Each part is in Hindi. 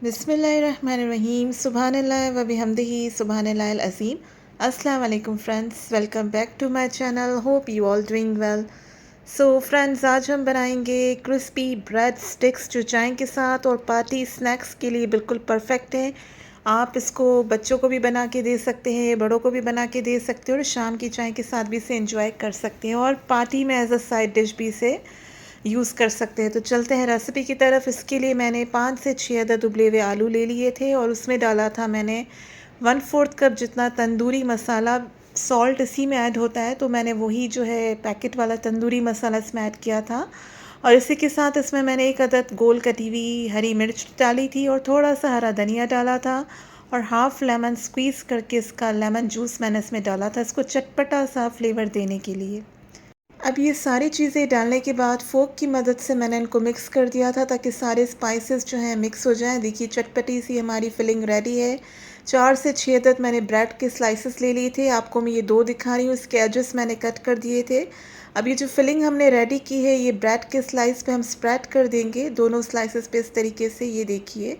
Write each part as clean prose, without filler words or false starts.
बिस्मिल्लाहिर्रहमानिर्रहीम सुबहानल्लाह व बिहम्दिही सुबहानल्लाहिल अज़ीम। अस्सलाम वालेकुम friends, welcome back to my channel. Hope you all doing well. So friends, आज हम बनाएंगे क्रिस्पी ब्रेड स्टिक्स जो चाय के साथ और पार्टी स्नैक्स के लिए बिल्कुल परफेक्ट हैं। आप इसको बच्चों को भी बना के दे सकते हैं, बड़ों को भी बना के दे सकते हैं और शाम की चाय के साथ भी इसे एंजॉय कर सकते हैं और पार्टी में एज अ साइड डिश भी इसे यूज़ कर सकते हैं। तो चलते हैं रेसिपी की तरफ। इसके लिए मैंने 5 से 6 अदद उबले हुए आलू ले लिए थे और उसमें डाला था मैंने 1/4 कप जितना तंदूरी मसाला। सॉल्ट इसी में ऐड होता है, तो मैंने वही जो है पैकेट वाला तंदूरी मसाला इसमें ऐड किया था। और इसी के साथ इसमें मैंने 1 अदद गोल कटी हुई हरी मिर्च डाली थी और थोड़ा सा हरा धनिया डाला था और हाफ़ लेमन स्क्वीज़ करके इसका लेमन जूस मैंने इसमें डाला था, इसको चटपटा सा फ्लेवर देने के लिए। अब ये सारी चीज़ें डालने के बाद फ़ोर्क की मदद से मैंने इनको मिक्स कर दिया था ताकि सारे स्पाइसेस जो हैं मिक्स हो जाएं। देखिए चटपटी सी हमारी फिलिंग रेडी है। 4 से 6 अदद मैंने ब्रेड के स्लाइसेस ले लिए थे, आपको मैं ये 2 दिखा रही हूँ। इसके एजेस मैंने कट कर दिए थे। अब ये जो फिलिंग हमने रेडी की है ये ब्रेड के स्लाइस पे हम स्प्रेड कर देंगे, दोनों स्लाइसेस पे इस तरीके से। ये देखिए,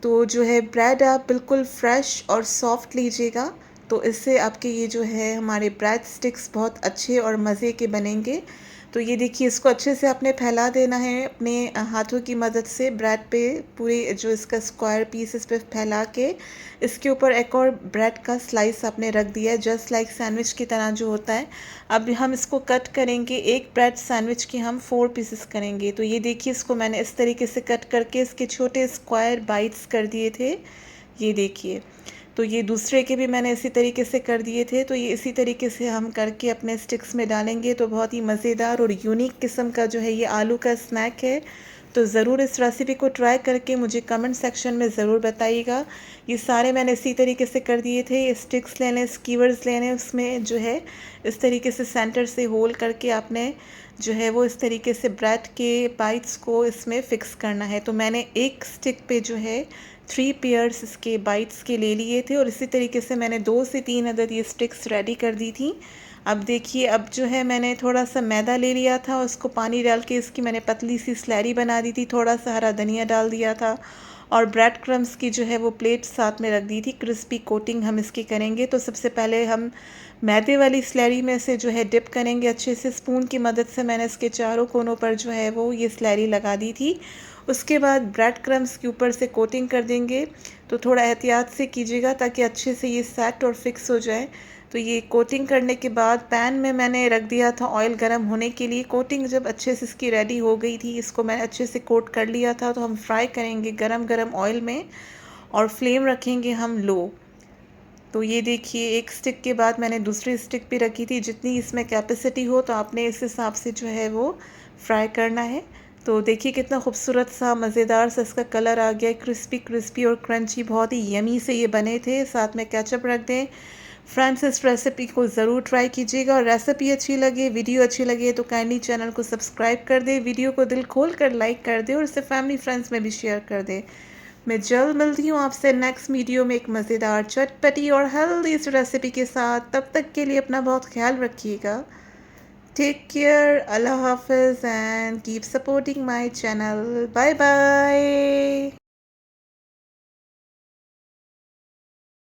तो जो है ब्रेड आप बिल्कुल फ्रेश और सॉफ्ट लीजिएगा, तो इससे आपके ये जो है हमारे ब्रेड स्टिक्स बहुत अच्छे और मज़े के बनेंगे। तो ये देखिए, इसको अच्छे से आपने फैला देना है अपने हाथों की मदद से ब्रेड पे। पूरे जो इसका स्क्वायर पीस इस पे फैला के इसके ऊपर एक और ब्रेड का स्लाइस आपने रख दिया है, जस्ट लाइक सैंडविच की तरह जो होता है। अब हम इसको कट करेंगे, एक ब्रेड सैंडविच के हम 4 पीसेस करेंगे। तो ये देखिए, इसको मैंने इस तरीके से कट करके इसके छोटे स्क्वायर बाइट्स कर दिए थे। ये देखिए, तो ये दूसरे के भी मैंने इसी तरीके से कर दिए थे। तो ये इसी तरीके से हम करके अपने स्टिक्स में डालेंगे तो बहुत ही मज़ेदार और यूनिक किस्म का जो है ये आलू का स्नैक है। तो ज़रूर इस रेसिपी को ट्राई करके मुझे कमेंट सेक्शन में ज़रूर बताइएगा। ये सारे मैंने इसी तरीके से कर दिए थे। स्टिक्स ले लें, स्कीवर्स ले लें, उसमें जो है इस तरीके से सेंटर से होल करके आपने जो है वो इस तरीके से ब्रेड के बाइट्स को इसमें फ़िक्स करना है। तो मैंने एक स्टिक पे जो है 3 पेयर्स इसके बाइट्स के ले लिए थे और इसी तरीके से मैंने 2 से 3 अदद ये स्टिक्स रेडी कर दी थी। अब देखिए, अब जो है मैंने थोड़ा सा मैदा ले लिया था, उसको पानी डाल के इसकी मैंने पतली सी स्लैरी बना दी थी, थोड़ा सा हरा धनिया डाल दिया था और ब्रेड क्रम्स की जो है वो प्लेट साथ में रख दी थी। क्रिस्पी कोटिंग हम इसकी करेंगे। तो सबसे पहले हम मैदे वाली स्लैरी में से जो है डिप करेंगे अच्छे से। स्पून की मदद से मैंने इसके चारों कोनों पर जो है वो ये स्लैरी लगा दी थी। उसके बाद ब्रेड क्रम्स के ऊपर से कोटिंग कर देंगे। तो थोड़ा एहतियात से कीजिएगा ताकि अच्छे से ये सेट और फिक्स हो जाए। तो ये कोटिंग करने के बाद पैन में मैंने रख दिया था ऑयल गर्म होने के लिए। कोटिंग जब अच्छे से इसकी रेडी हो गई थी, इसको मैं अच्छे से कोट कर लिया था। तो हम फ्राई करेंगे गरम गरम ऑयल में और फ्लेम रखेंगे हम लो। तो ये देखिए, एक स्टिक के बाद मैंने दूसरी स्टिक भी रखी थी। जितनी इसमें कैपेसिटी हो तो आपने इस हिसाब से जो है वो फ्राई करना है। तो देखिए कितना खूबसूरत सा मज़ेदार सा इसका कलर आ गया, क्रिस्पी क्रिस्पी और क्रंची, बहुत ही यमी से ये बने थे। साथ में केचप रख दें। फ्रेंड्स, इस रेसिपी को ज़रूर ट्राई कीजिएगा और रेसिपी अच्छी लगे, वीडियो अच्छी लगे तो काइंडली चैनल को सब्सक्राइब कर दें, वीडियो को दिल खोल कर लाइक कर दें और इसे फैमिली फ्रेंड्स में भी शेयर कर दें। मैं जल्द मिलती हूँ आपसे नेक्स्ट वीडियो में एक मज़ेदार चटपटी और हेल्दी इस रेसिपी के साथ। तब तक के लिए अपना बहुत ख्याल रखिएगा। टेक केयर, अल्लाह हाफिज़ and keep supporting my channel. Bye bye.